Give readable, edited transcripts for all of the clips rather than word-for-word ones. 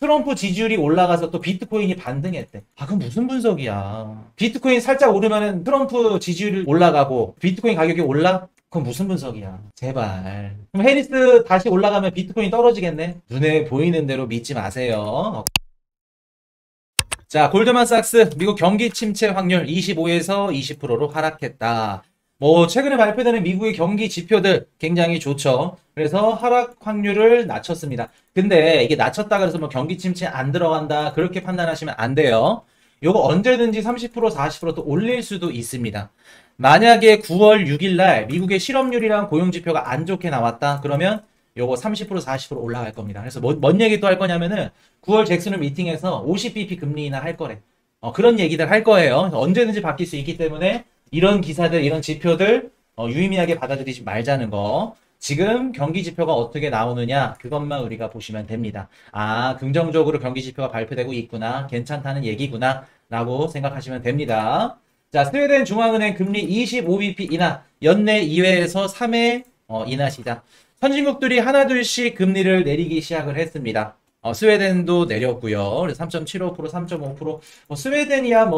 트럼프 지지율이 올라가서 또 비트코인이 반등했대. 아, 그건 무슨 분석이야. 비트코인 살짝 오르면은 트럼프 지지율이 올라가고 비트코인 가격이 올라? 그건 무슨 분석이야. 제발. 그럼 해리스 다시 올라가면 비트코인 떨어지겠네? 눈에 보이는 대로 믿지 마세요. 자, 골드만삭스 미국 경기 침체 확률 25에서 20%로 하락했다. 뭐 최근에 발표되는 미국의 경기 지표들 굉장히 좋죠. 그래서 하락 확률을 낮췄습니다. 근데 이게 낮췄다 그래서 뭐 경기 침체 안 들어간다 그렇게 판단하시면 안 돼요. 요거 언제든지 30% 40%또 올릴 수도 있습니다. 만약에 9월 6일 날 미국의 실업률이랑 고용 지표가 안 좋게 나왔다 그러면 요거 30% 40% 올라갈 겁니다. 그래서 뭔 얘기 또 할 거냐면은 9월 잭슨홀 미팅에서 50bp 금리 인하 할 거래. 그런 얘기들 할 거예요. 언제든지 바뀔 수 있기 때문에 이런 기사들, 이런 지표들 유의미하게 받아들이지 말자는 거. 지금 경기 지표가 어떻게 나오느냐 그것만 우리가 보시면 됩니다. 아, 긍정적으로 경기 지표가 발표되고 있구나. 괜찮다는 얘기구나 라고 생각하시면 됩니다. 자, 스웨덴 중앙은행 금리 25bp 인하, 연내 2회에서 3회 인하 시작. 선진국들이 하나둘씩 금리를 내리기 시작을 했습니다. 스웨덴도 내렸고요. 3.75%, 3.5%. 스웨덴이야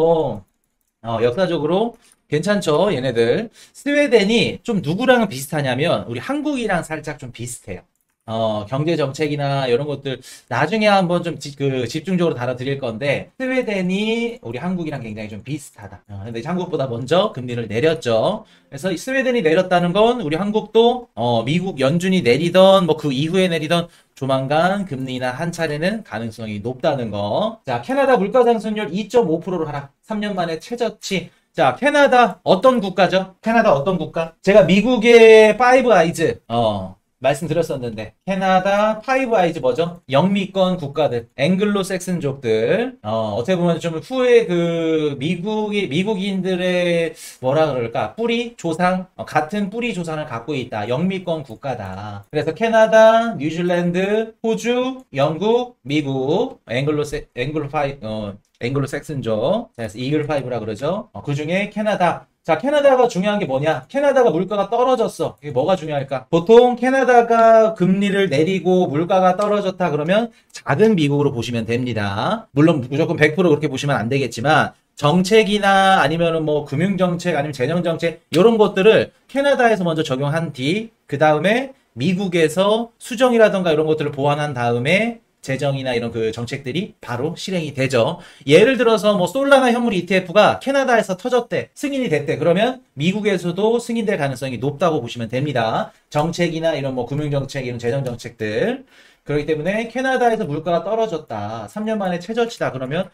역사적으로 괜찮죠, 얘네들. 스웨덴이 좀 누구랑 비슷하냐면 우리 한국이랑 살짝 좀 비슷해요. 경제 정책이나 이런 것들 나중에 한번 좀 집중적으로 다뤄드릴 건데 스웨덴이 우리 한국이랑 굉장히 좀 비슷하다. 근데 한국보다 먼저 금리를 내렸죠. 그래서 스웨덴이 내렸다는 건 우리 한국도 미국 연준이 내리던 뭐 그 이후에 내리던 조만간 금리 인하 한 차례는 가능성이 높다는 거. 자, 캐나다 물가 상승률 2.5%로 하락. 3년 만에 최저치. 자, 캐나다 어떤 국가죠? 캐나다 어떤 국가? 제가 미국의 파이브 아이즈 말씀드렸었는데 캐나다 파이브 아이즈 뭐죠? 영미권 국가들, 앵글로색슨족들 어떻게 보면 좀 후에 그 미국인들의 뭐라 그럴까 뿌리 조상 같은 뿌리 조상을 갖고 있다. 영미권 국가다. 그래서 캐나다, 뉴질랜드, 호주, 영국, 미국, 앵글로색슨족, 그래서 이글5라 그러죠. 그 중에 캐나다. 자, 캐나다가 중요한 게 뭐냐? 캐나다가 물가가 떨어졌어. 이게 뭐가 중요할까? 보통 캐나다가 금리를 내리고 물가가 떨어졌다 그러면 작은 미국으로 보시면 됩니다. 물론 무조건 100% 그렇게 보시면 안 되겠지만 정책이나 아니면은 뭐 금융정책 아니면 재정정책 이런 것들을 캐나다에서 먼저 적용한 뒤 그 다음에 미국에서 수정이라던가 이런 것들을 보완한 다음에 재정이나 이런 그 정책들이 바로 실행이 되죠. 예를 들어서 뭐 솔라나 현물 ETF가 캐나다에서 터졌대. 승인이 됐대. 그러면 미국에서도 승인될 가능성이 높다고 보시면 됩니다. 정책이나 이런 뭐 금융정책, 이런 재정정책들. 그렇기 때문에 캐나다에서 물가가 떨어졌다. 3년 만에 최저치다. 그러면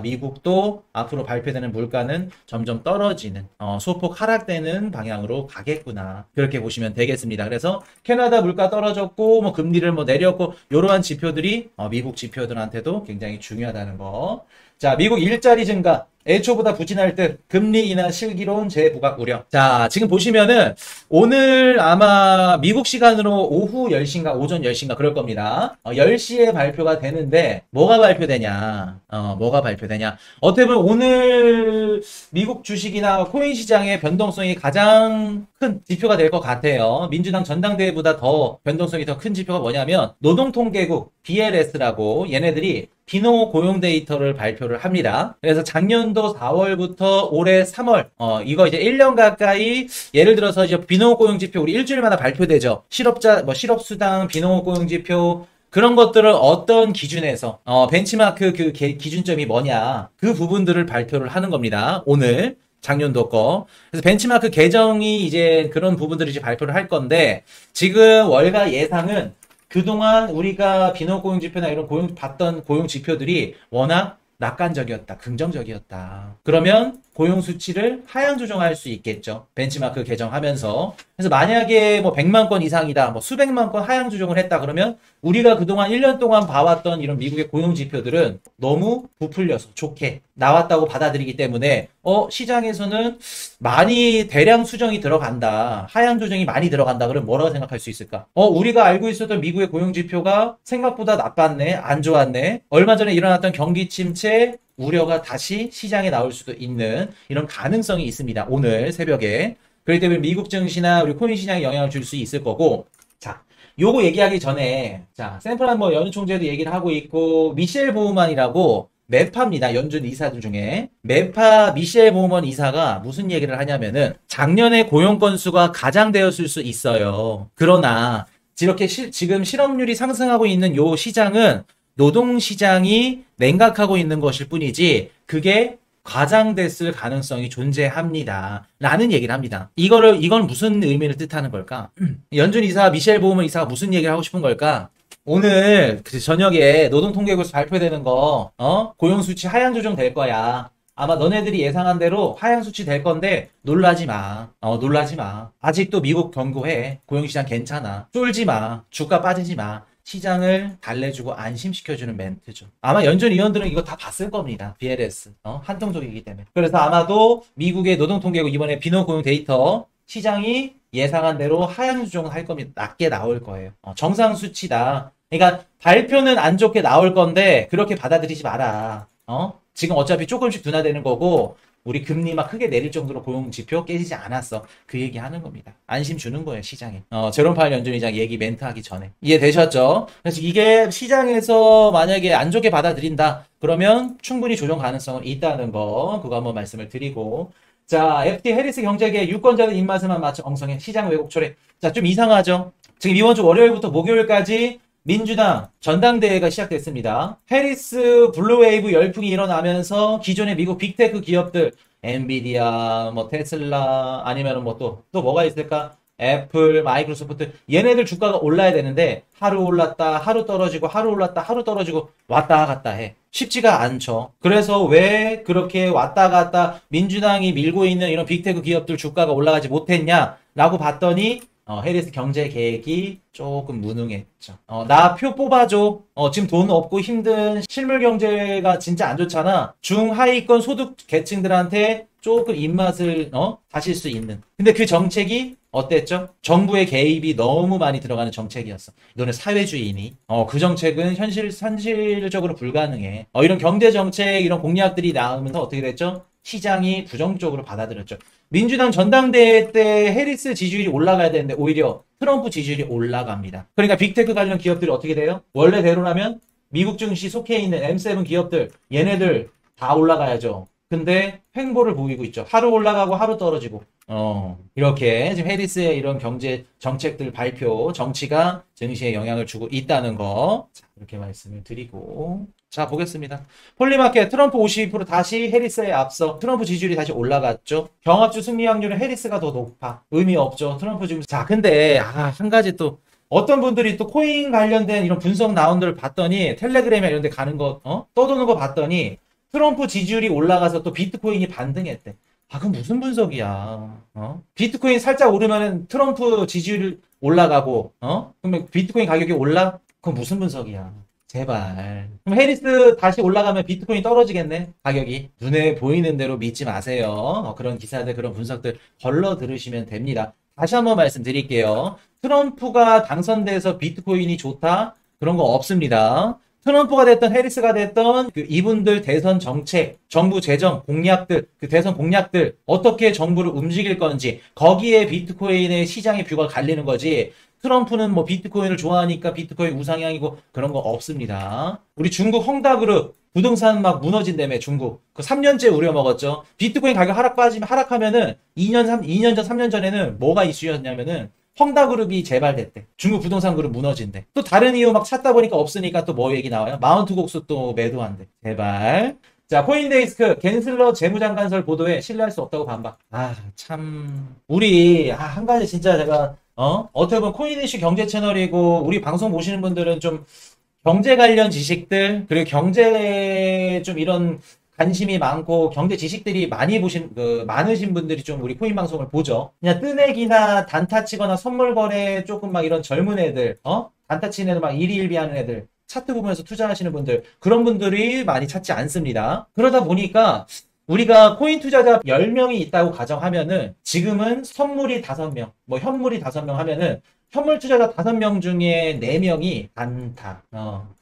미국도 앞으로 발표되는 물가는 점점 떨어지는 소폭 하락되는 방향으로 가겠구나. 그렇게 보시면 되겠습니다. 그래서 캐나다 물가 떨어졌고 뭐 금리를 뭐 내렸고 이러한 지표들이 미국 지표들한테도 굉장히 중요하다는 거. 자, 미국 일자리 증가. 애초보다 부진할 듯 금리 인하 실기론 재부각 우려. 자, 지금 보시면은 오늘 아마 미국 시간으로 오후 10시인가 오전 10시인가 그럴 겁니다. 10시에 발표가 되는데 뭐가 발표되냐? 어떻게 보면 오늘 미국 주식이나 코인 시장의 변동성이 가장 큰 지표가 될 것 같아요. 민주당 전당대회보다 더 변동성이 더 큰 지표가 뭐냐면 노동통계국 BLS라고 얘네들이 비농업 고용 데이터를 발표를 합니다. 그래서 작년도 4월부터 올해 3월, 이거 이제 1년 가까이, 예를 들어서 이제 비농업 고용 지표 우리 일주일마다 발표되죠. 실업자, 뭐 실업수당, 비농업 고용 지표, 그런 것들을 어떤 기준에서, 벤치마크 그 기준점이 뭐냐, 그 부분들을 발표를 하는 겁니다. 오늘. 작년도 거. 그래서 벤치마크 개정이 이제 그런 부분들을 이제 발표를 할 건데, 지금 월가 예상은 그동안 우리가 비농업 고용 지표나 이런 봤던 고용 지표들이 워낙 낙관적이었다. 긍정적이었다. 그러면 고용 수치를 하향 조정할 수 있겠죠. 벤치마크 개정하면서. 그래서 만약에 뭐 100만 건 이상이다. 뭐 수백만 건 하향 조정을 했다. 그러면 우리가 그동안 1년 동안 봐왔던 이런 미국의 고용 지표들은 너무 부풀려서 좋게 나왔다고 받아들이기 때문에 시장에서는 많이 대량 수정이 들어간다. 하향 조정이 많이 들어간다. 그러면 뭐라고 생각할 수 있을까? 우리가 알고 있었던 미국의 고용 지표가 생각보다 나빴네. 안 좋았네. 얼마 전에 일어났던 경기 침체 우려가 다시 시장에 나올 수도 있는 이런 가능성이 있습니다. 오늘 새벽에. 그렇기 때문에 미국 증시나 우리 코인 시장에 영향을 줄 수 있을 거고. 자, 요거 얘기하기 전에, 자, 샘플한 뭐 연총재도 얘기를 하고 있고, 미셸 보우만이라고, 매파입니다. 연준 이사들 중에. 매파 미셸 보우먼 이사가 무슨 얘기를 하냐면은, 작년에 고용 건수가 가장되었을 수 있어요. 그러나, 이렇게 지금 실업률이 상승하고 있는 요 시장은, 노동시장이 냉각하고 있는 것일 뿐이지, 그게 과장됐을 가능성이 존재합니다. 라는 얘기를 합니다. 이건 무슨 의미를 뜻하는 걸까? 연준 이사, 미셸 보우먼 이사가 무슨 얘기를 하고 싶은 걸까? 오늘 저녁에 노동통계국에서 발표되는 거, 고용수치 하향 조정될 거야. 아마 너네들이 예상한 대로 하향 수치 될 건데 놀라지 마. 놀라지 마. 아직도 미국 경고해. 고용시장 괜찮아. 쫄지 마. 주가 빠지지 마. 시장을 달래주고 안심시켜주는 멘트죠. 아마 연준 위원들은 이거 다 봤을 겁니다. BLS. 한통속이기 때문에. 그래서 아마도 미국의 노동통계국 이번에 비농고용 데이터 시장이 예상한 대로 하향 조정을 할 겁니다. 낮게 나올 거예요. 정상 수치다. 그러니까 발표는 안 좋게 나올 건데 그렇게 받아들이지 마라. 지금 어차피 조금씩 둔화되는 거고 우리 금리 막 크게 내릴 정도로 고용 지표 깨지지 않았어. 그 얘기 하는 겁니다. 안심 주는 거예요, 시장에. 제롬 파월 연준 의장 얘기 멘트 하기 전에. 이해되셨죠? 그래서 이게 시장에서 만약에 안 좋게 받아들인다. 그러면 충분히 조정 가능성은 있다는 거. 그거 한번 말씀을 드리고. 자, FT 해리스 경제계 유권자들 입맛에만 맞춰 엉성해. 시장 왜곡 초래. 자, 좀 이상하죠? 지금 이번 주 월요일부터 목요일까지 민주당 전당대회가 시작됐습니다. 해리스 블루웨이브 열풍이 일어나면서 기존의 미국 빅테크 기업들 엔비디아, 뭐 테슬라 아니면 뭐 또 뭐가 있을까? 애플, 마이크로소프트 얘네들 주가가 올라야 되는데 하루 올랐다 하루 떨어지고 하루 올랐다 하루 떨어지고 왔다 갔다 해. 쉽지가 않죠. 그래서 왜 그렇게 왔다 갔다 민주당이 밀고 있는 이런 빅테크 기업들 주가가 올라가지 못했냐라고 봤더니 해리스 경제 계획이 조금 무능했죠. 나 표 뽑아줘. 지금 돈 없고 힘든 실물 경제가 진짜 안 좋잖아. 중하위권 소득 계층들한테 조금 입맛을 다실 수 있는. 근데 그 정책이 어땠죠? 정부의 개입이 너무 많이 들어가는 정책이었어. 이거는 사회주의니. 그 정책은 현실적으로 불가능해. 이런 경제 정책, 이런 공약들이 나오면서 어떻게 됐죠? 시장이 부정적으로 받아들였죠. 민주당 전당대회 때 해리스 지지율이 올라가야 되는데 오히려 트럼프 지지율이 올라갑니다. 그러니까 빅테크 관련 기업들이 어떻게 돼요? 원래대로라면 미국 증시 속해 있는 M7 기업들 얘네들 다 올라가야죠. 근데 횡보를 보이고 있죠. 하루 올라가고 하루 떨어지고. 이렇게 지금 해리스의 이런 경제 정책들 발표, 정치가 증시에 영향을 주고 있다는 거. 자, 이렇게 말씀을 드리고. 자, 보겠습니다. 폴리마켓 트럼프 52% 다시 해리스에 앞서 트럼프 지지율이 다시 올라갔죠. 경합주 승리 확률은 해리스가 더 높아. 의미 없죠. 트럼프 지금. 자, 근데 한 가지 또 어떤 분들이 또 코인 관련된 이런 분석 나온들 봤더니 텔레그램에 이런 데 가는 거 떠도는 거 봤더니 트럼프 지지율이 올라가서 또 비트코인이 반등했대. 그건 무슨 분석이야? 비트코인 살짝 오르면은 트럼프 지지율이 올라가고, 그러면 비트코인 가격이 올라? 그건 무슨 분석이야? 제발. 그럼 해리스 다시 올라가면 비트코인 떨어지겠네? 가격이. 눈에 보이는 대로 믿지 마세요. 그런 기사들, 그런 분석들 걸러 들으시면 됩니다. 다시 한번 말씀드릴게요. 트럼프가 당선돼서 비트코인이 좋다? 그런 거 없습니다. 트럼프가 됐던 해리스가 됐던 이분들 대선 정책, 정부 재정 공약들, 그 대선 공약들 어떻게 정부를 움직일 건지 거기에 비트코인의 시장의 뷰가 갈리는 거지. 트럼프는 뭐 비트코인을 좋아하니까 비트코인 우상향이고 그런 거 없습니다. 우리 중국 헝다그룹 부동산 막 무너진다며 중국. 그 3년째 우려먹었죠. 비트코인 가격 하락하면은 2년 전, 3년 전에는 뭐가 이슈였냐면은 헝다그룹이 재발됐대. 중국 부동산 그룹 무너진대. 또 다른 이유 막 찾다 보니까 없으니까 또 뭐 얘기 나와요? 마운트곡스 또 매도한대. 제발. 자, 코인데이스크 겐슬러 재무장관설 보도에 신뢰할 수 없다고 반박. 참. 우리 한 가지 진짜 제가 어떻게 보면 코인이슈 경제 채널이고 우리 방송 보시는 분들은 좀 경제 관련 지식들 그리고 경제 좀 이런 관심이 많고 경제 지식들이 많으신 분들이 좀 우리 코인 방송을 보죠. 그냥 뜨내기나 단타 치거나 선물 거래 조금 막 이런 젊은 애들, 단타 치는 애들 막 일희일비하는 애들, 차트 보면서 투자하시는 분들, 그런 분들이 많이 찾지 않습니다. 그러다 보니까 우리가 코인 투자자 10명이 있다고 가정하면은 지금은 선물이 5명, 뭐 현물이 5명 하면은 현물 투자자 5명 중에 4명이 단타,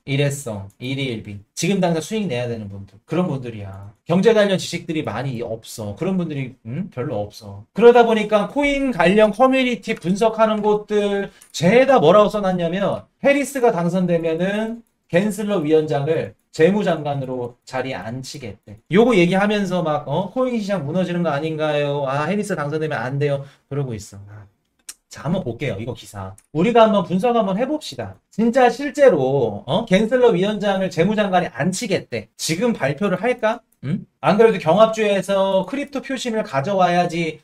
일회성, 일희일비. 지금 당장 수익 내야 되는 분들. 그런 분들이야. 경제 관련 지식들이 많이 없어. 그런 분들이 별로 없어. 그러다 보니까 코인 관련 커뮤니티 분석하는 곳들 죄다 뭐라고 써놨냐면 해리스가 당선되면은 갠슬러 위원장을 재무장관으로 자리에 앉히겠대. 요거 얘기하면서 막 코인 시장 무너지는 거 아닌가요? 아, 해리스 당선되면 안 돼요. 그러고 있어. 자, 한번 볼게요. 이거 기사. 우리가 한번 분석 한번 해봅시다. 진짜 실제로 갠슬러 위원장을 재무장관에 앉히겠대. 지금 발표를 할까? 응? 안 그래도 경합주에서 크립토 표심을 가져와야지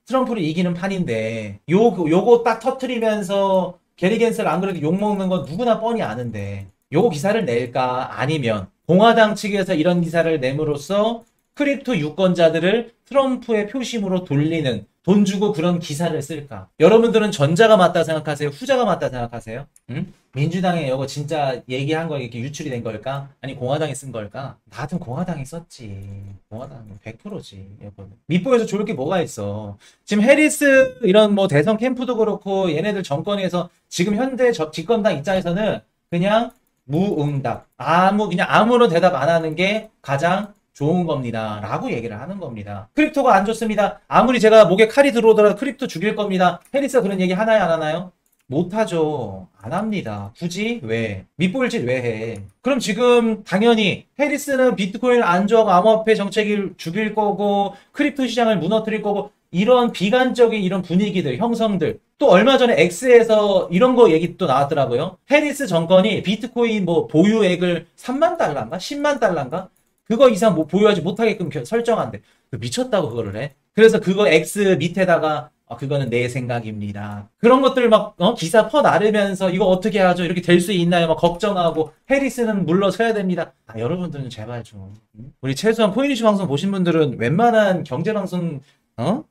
트럼프를 이기는 판인데 요거 딱 터트리면서 게리 갠슬 안 그래도 욕먹는 건 누구나 뻔히 아는데 요거 기사를 낼까? 아니면 공화당 측에서 이런 기사를 내므로써 크립토 유권자들을 트럼프의 표심으로 돌리는 돈 주고 그런 기사를 쓸까? 여러분들은 전자가 맞다 생각하세요? 후자가 맞다 생각하세요? 응? 민주당에 이거 진짜 얘기한 거 이렇게 유출이 된 걸까? 아니 공화당이 쓴 걸까? 나 같은 공화당이 썼지. 공화당 100%지. 밑보에서 좋을 게 뭐가 있어? 지금 해리스 이런 뭐 대선 캠프도 그렇고 얘네들 정권에서 지금 현재 집권당 입장에서는 그냥 무응답. 그냥 아무런 대답 안 하는 게 가장 좋은 겁니다. 라고 얘기를 하는 겁니다. 크립토가 안 좋습니다. 아무리 제가 목에 칼이 들어오더라도 크립토 죽일 겁니다. 해리스가 그런 얘기 하나요? 안 하나요? 못하죠. 안 합니다. 굳이? 왜? 밑보일짓 왜 해? 그럼 지금 당연히 해리스는 비트코인 안정 암호화폐 정책을 죽일 거고 크립토 시장을 무너뜨릴 거고 이런 비관적인 이런 분위기들, 형성들. 또 얼마 전에 X에서 이런 거 얘기 또 나왔더라고요. 해리스 정권이 비트코인 뭐 보유액을 3만 달러인가? 10만 달러인가? 그거 이상 뭐 보유하지 못하게끔 설정한대. 미쳤다고 그거를 해. 그래서 그거 X 밑에다가 그거는 내 생각입니다. 그런 것들 막 기사 퍼나르면서 이거 어떻게 하죠? 이렇게 될 수 있나요? 막 걱정하고 해리스는 물러서야 됩니다. 여러분들은 제발 좀 우리 최소한 코인이슈 방송 보신 분들은 웬만한 경제 방송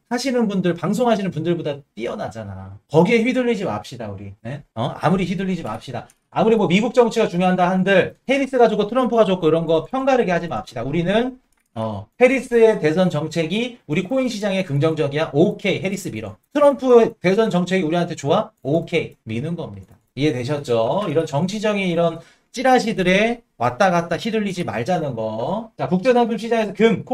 하시는 분들, 방송하시는 분들보다 뛰어나잖아. 거기에 휘둘리지 맙시다, 우리. 네? 아무리 휘둘리지 맙시다. 아무리 뭐 미국 정치가 중요한다 한들 해리스가 좋고 트럼프가 좋고 이런 거 편가르게 하지 맙시다. 우리는 해리스의 대선 정책이 우리 코인 시장에 긍정적이야? 오케이, 해리스 밀어. 트럼프 대선 정책이 우리한테 좋아? 오케이, 미는 겁니다. 이해되셨죠? 이런 정치적인 이런 찌라시들에 왔다 갔다 휘둘리지 말자는 거. 자, 국제상품 시장에서 금,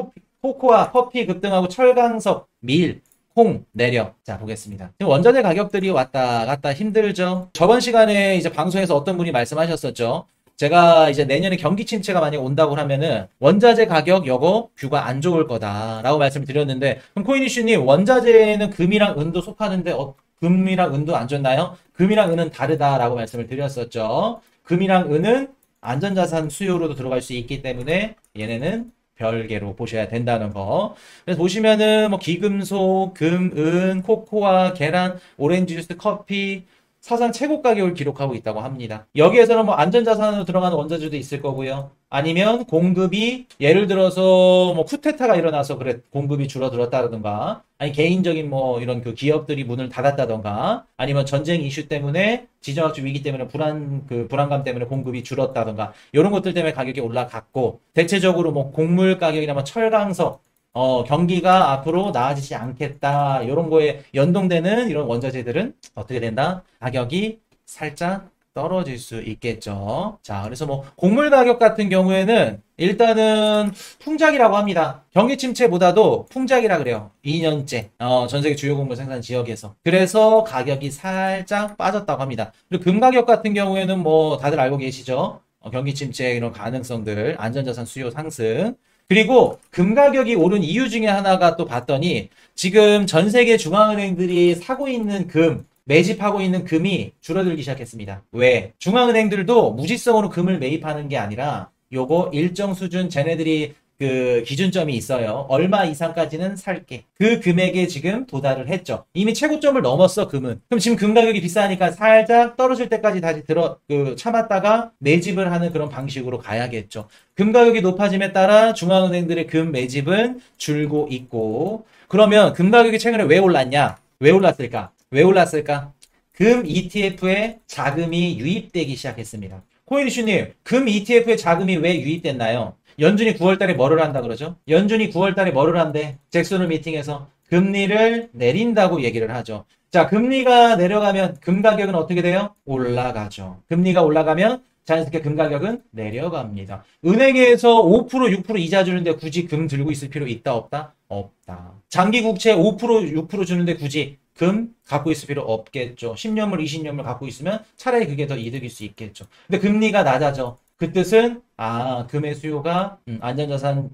코코아, 커피 급등하고 철강석, 밀, 콩 내려. 자, 보겠습니다. 지금 원자재 가격들이 왔다 갔다 힘들죠. 저번 시간에 이제 방송에서 어떤 분이 말씀하셨었죠. 제가 이제 내년에 경기 침체가 만약 온다고 하면은 원자재 가격 요거 뷰가 안 좋을 거다라고 말씀을 드렸는데, 그럼 코인이슈님 원자재는 금이랑 은도 속하는데 금이랑 은도 안 좋나요? 금이랑 은은 다르다라고 말씀을 드렸었죠. 금이랑 은은 안전자산 수요로도 들어갈 수 있기 때문에 얘네는 별개로 보셔야 된다는 거. 그래서 보시면은 뭐 기금속, 금, 은, 코코아, 계란, 오렌지 주스, 커피 사상 최고 가격을 기록하고 있다고 합니다. 여기에서는 뭐 안전자산으로 들어가는 원자재도 있을 거고요. 아니면 공급이 예를 들어서 뭐 쿠데타가 일어나서 그래 공급이 줄어들었다든가, 아니 개인적인 뭐 이런 그 기업들이 문을 닫았다든가, 아니면 전쟁 이슈 때문에 지정학적 위기 때문에 불안감 때문에 공급이 줄었다든가, 이런 것들 때문에 가격이 올라갔고, 대체적으로 뭐 곡물 가격이나 뭐 철강석 경기가 앞으로 나아지지 않겠다, 이런 거에 연동되는 이런 원자재들은 어떻게 된다? 가격이 살짝 떨어질 수 있겠죠. 자, 그래서 뭐 곡물 가격 같은 경우에는 일단은 풍작이라고 합니다. 경기 침체보다도 풍작이라 그래요. 2년째 전 세계 주요 곡물 생산 지역에서. 그래서 가격이 살짝 빠졌다고 합니다. 그리고 금 가격 같은 경우에는 뭐 다들 알고 계시죠? 경기 침체 이런 가능성들, 안전자산 수요 상승. 그리고 금 가격이 오른 이유 중에 하나가 또 봤더니 지금 전 세계 중앙은행들이 사고 있는 금, 매집하고 있는 금이 줄어들기 시작했습니다. 왜? 중앙은행들도 무지성으로 금을 매입하는 게 아니라 요거 일정 수준 쟤네들이 그 기준점이 있어요. 얼마 이상까지는 살게. 그 금액에 지금 도달을 했죠. 이미 최고점을 넘었어, 금은. 그럼 지금 금 가격이 비싸니까 살짝 떨어질 때까지 다시 참았다가 매집을 하는 그런 방식으로 가야겠죠. 금 가격이 높아짐에 따라 중앙은행들의 금 매집은 줄고 있고, 그러면 금 가격이 최근에 왜 올랐냐? 왜 올랐을까? 왜 올랐을까? 금 ETF에 자금이 유입되기 시작했습니다. 코인이슈님, 금 ETF에 자금이 왜 유입됐나요? 연준이 9월달에 뭐를 한다 그러죠? 연준이 9월달에 뭐를 한대? 잭슨홀 미팅에서 금리를 내린다고 얘기를 하죠. 자, 금리가 내려가면 금 가격은 어떻게 돼요? 올라가죠. 금리가 올라가면 자연스럽게 금 가격은 내려갑니다. 은행에서 5%, 6% 이자 주는데 굳이 금 들고 있을 필요 있다, 없다? 없다. 장기 국채 5%, 6% 주는데 굳이 금 갖고 있을 필요 없겠죠. 10년물, 20년물 갖고 있으면 차라리 그게 더 이득일 수 있겠죠. 근데 금리가 낮아져. 그 뜻은 금의 수요가 안전자산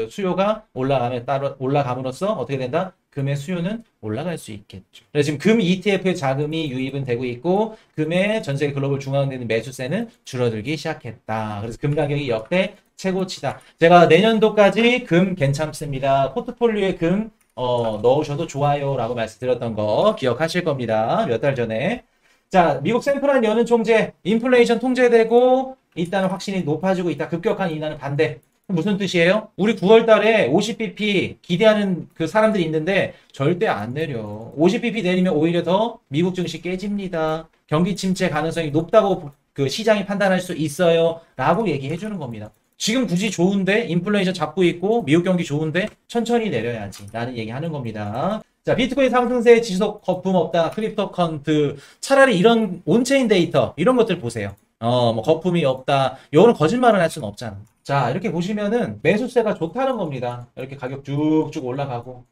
수요가 올라가면 따로 올라감으로써 어떻게 된다? 금의 수요는 올라갈 수 있겠죠. 그래서 지금 금 ETF의 자금이 유입은 되고 있고 금의 전 세계 글로벌 중앙은행 매수세는 줄어들기 시작했다. 그래서 금 가격이 역대 최고치다. 제가 내년도까지 금 괜찮습니다. 포트폴리오에 금 넣으셔도 좋아요 라고 말씀드렸던 거 기억하실 겁니다. 몇 달 전에. 자, 미국 센트럴 연은 총재, 인플레이션 통제되고 있다는 확신이 높아지고 있다. 급격한 인하는 반대. 무슨 뜻이에요? 우리 9월 달에 50bp 기대하는 그 사람들이 있는데 절대 안 내려. 50bp 내리면 오히려 더 미국 증시 깨집니다. 경기 침체 가능성이 높다고 그 시장이 판단할 수 있어요. 라고 얘기해 주는 겁니다. 지금 굳이 좋은데 인플레이션 잡고 있고 미국 경기 좋은데 천천히 내려야지 라는 얘기 하는 겁니다. 자, 비트코인 상승세 지속 거품 없다. 크립토 컨트. 차라리 이런 온체인 데이터 이런 것들 보세요. 뭐 거품이 없다. 이거는 거짓말을 할 수는 없잖아. 자, 이렇게 보시면은 매수세가 좋다는 겁니다. 이렇게 가격 쭉쭉 올라가고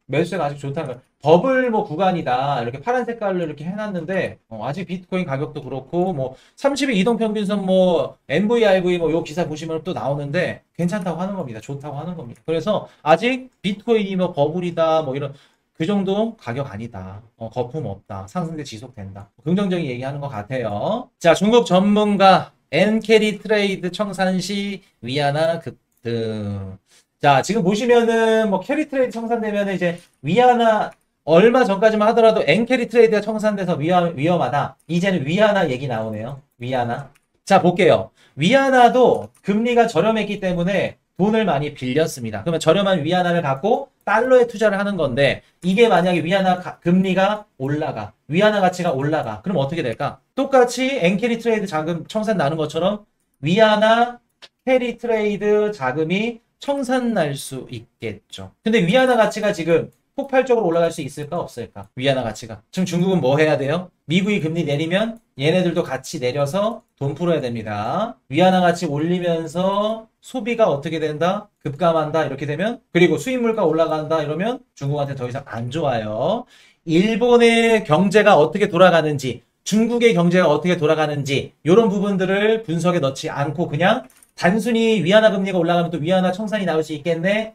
매수세가 아직 좋다는 거예요. 버블 뭐 구간이다. 이렇게 파란 색깔로 이렇게 해놨는데 아직 비트코인 가격도 그렇고 뭐 30일 이동평균선 뭐 NVRV 뭐 요 기사 보시면 또 나오는데 괜찮다고 하는 겁니다. 좋다고 하는 겁니다. 그래서 아직 비트코인이 뭐 버블이다 뭐 이런 그 정도 가격 아니다. 거품 없다. 상승세 지속된다. 긍정적인 얘기하는 것 같아요. 자, 중국 전문가 엔캐리 트레이드 청산시 위안화 급등. 자, 지금 보시면은 뭐 캐리 트레이드 청산되면은 이제 위안화 얼마 전까지만 하더라도 엔캐리 트레이드가 청산돼서 위험하다. 이제는 위안화 얘기 나오네요. 위안화. 자, 볼게요. 위안화도 금리가 저렴했기 때문에 돈을 많이 빌렸습니다. 그러면 저렴한 위안화를 갖고 달러에 투자를 하는 건데 이게 만약에 위안화 금리가 올라가 위안화 가치가 올라가 그럼 어떻게 될까? 똑같이 엔캐리 트레이드 자금 청산 나는 것처럼 위안화 캐리 트레이드 자금이 청산 날 수 있겠죠. 근데 위안화 가치가 지금 폭발적으로 올라갈 수 있을까 없을까? 위안화 가치가. 지금 중국은 뭐 해야 돼요? 미국이 금리 내리면 얘네들도 같이 내려서 돈 풀어야 됩니다. 위안화 가치 올리면서 소비가 어떻게 된다? 급감한다. 이렇게 되면 그리고 수입 물가 올라간다. 이러면 중국한테 더 이상 안 좋아요. 일본의 경제가 어떻게 돌아가는지 중국의 경제가 어떻게 돌아가는지 이런 부분들을 분석에 넣지 않고 그냥 단순히 위안화 금리가 올라가면 또 위안화 청산이 나올 수 있겠네.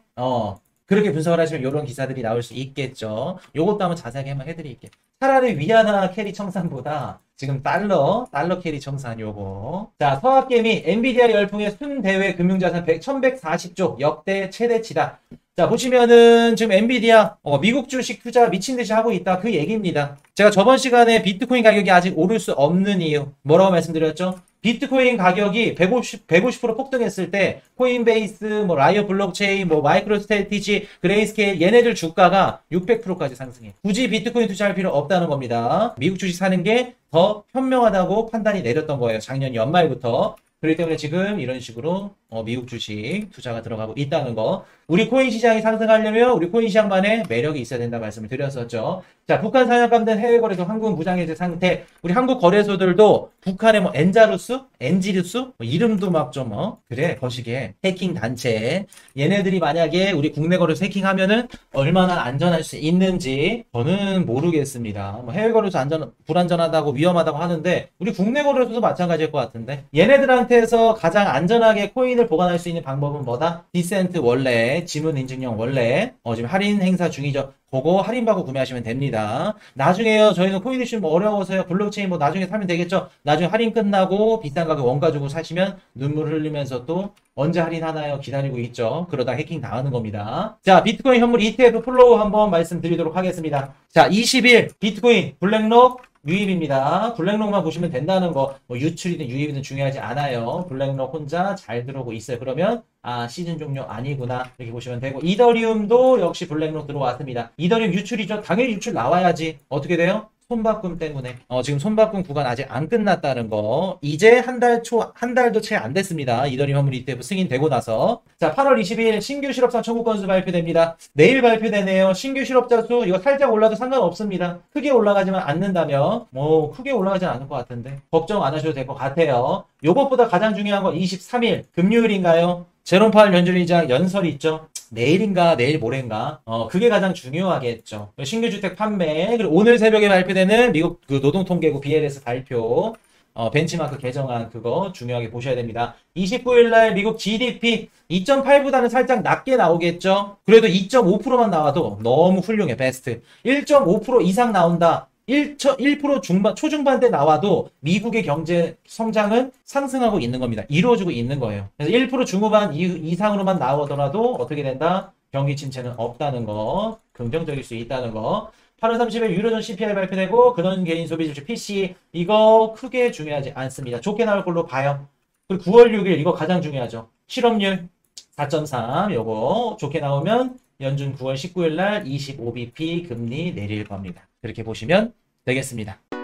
그렇게 분석을 하시면 이런 기사들이 나올 수 있겠죠. 요것도 한번 자세하게 한번 해드릴게요. 차라리 위안화 캐리 청산보다 지금 달러 캐리 청산 요거. 자, 서학개미 엔비디아 열풍의 순대외 금융자산 1140조 역대 최대치다. 자, 보시면은 지금 엔비디아 미국 주식 투자 미친 듯이 하고 있다. 그 얘기입니다. 제가 저번 시간에 비트코인 가격이 아직 오를 수 없는 이유 뭐라고 말씀드렸죠? 비트코인 가격이 150% 폭등했을 때 코인베이스, 뭐 라이어 블록체인, 뭐 마이크로스트래티지, 그레이스케일 얘네들 주가가 600%까지 상승해. 굳이 비트코인 투자할 필요 없다는 겁니다. 미국 주식 사는 게 더 현명하다고 판단이 내렸던 거예요. 작년 연말부터. 그렇기 때문에 지금 이런 식으로 미국 주식 투자가 들어가고 있다는 거. 우리 코인 시장이 상승하려면 우리 코인 시장만의 매력이 있어야 된다 말씀을 드렸었죠. 자, 북한 상향감 된 해외 거래소 한국 무장해제 상태. 우리 한국 거래소들도 북한의 뭐 엔지루스 뭐 이름도 막 좀 그래 거시기에 해킹 단체. 얘네들이 만약에 우리 국내 거래소 해킹하면은 얼마나 안전할 수 있는지 저는 모르겠습니다. 뭐 해외 거래소 불안전하다고 위험하다고 하는데 우리 국내 거래소도 마찬가지일 것 같은데 얘네들한테서 가장 안전하게 코인을 보관할 수 있는 방법은 뭐다? 디센트 원래 지문 인증형 원래 지금 할인 행사 중이죠. 그거 할인받고 구매하시면 됩니다. 나중에요. 저희는 코인 이슈 뭐 어려워서요. 블록체인 뭐 나중에 사면 되겠죠. 나중에 할인 끝나고 비싼 가격 원가 주고 사시면 눈물 흘리면서 또 언제 할인하나요? 기다리고 있죠. 그러다 해킹 당하는 겁니다. 자, 비트코인 현물 ETF 플로우 한번 말씀드리도록 하겠습니다. 자, 20일 비트코인 블랙록 유입입니다. 블랙록만 보시면 된다는 거, 뭐 유출이든 유입이든 중요하지 않아요. 블랙록 혼자 잘 들어오고 있어요. 그러면 시즌 종료 아니구나 이렇게 보시면 되고 이더리움도 역시 블랙록 들어왔습니다. 이더리움 유출이죠. 당연히 유출 나와야지. 어떻게 돼요? 손바꿈 때문에. 지금 손바꿈 구간 아직 안 끝났다는 거. 이제 한 달도 채 안 됐습니다. 이더리움 환불 ETF 승인되고 나서. 자, 8월 20일 신규 실업자 청구 건수 발표됩니다. 내일 발표되네요. 신규 실업자 수, 이거 살짝 올라도 상관없습니다. 크게 올라가지만 않는다면, 크게 올라가진 않을 것 같은데. 걱정 안 하셔도 될 것 같아요. 요것보다 가장 중요한 건 23일, 금요일인가요? 제롬 파월 연준의장 연설이 있죠. 내일인가 내일 모레인가 그게 가장 중요하겠죠. 신규 주택 판매, 그리고 오늘 새벽에 발표되는 미국 그 노동통계국 BLS 발표, 벤치마크 개정안, 그거 중요하게 보셔야 됩니다. 29일 날 미국 GDP 2.8보다는 살짝 낮게 나오겠죠. 그래도 2.5%만 나와도 너무 훌륭해. 베스트 1.5% 이상 나온다. 1% 중반, 초중반대 나와도 미국의 경제 성장은 상승하고 있는 겁니다. 이루어지고 있는 거예요. 그래서 1% 중후반 이상으로만 나오더라도 어떻게 된다? 경기 침체는 없다는 거, 긍정적일 수 있다는 거. 8월 30일 유로존 CPI 발표되고, 그런 개인 소비 지수 PCE, 이거 크게 중요하지 않습니다. 좋게 나올 걸로 봐요. 그리고 9월 6일, 이거 가장 중요하죠. 실업률 4.3, 요거 좋게 나오면 연준 9월 19일 날 25bp 금리 내릴 겁니다. 그렇게 보시면 되겠습니다.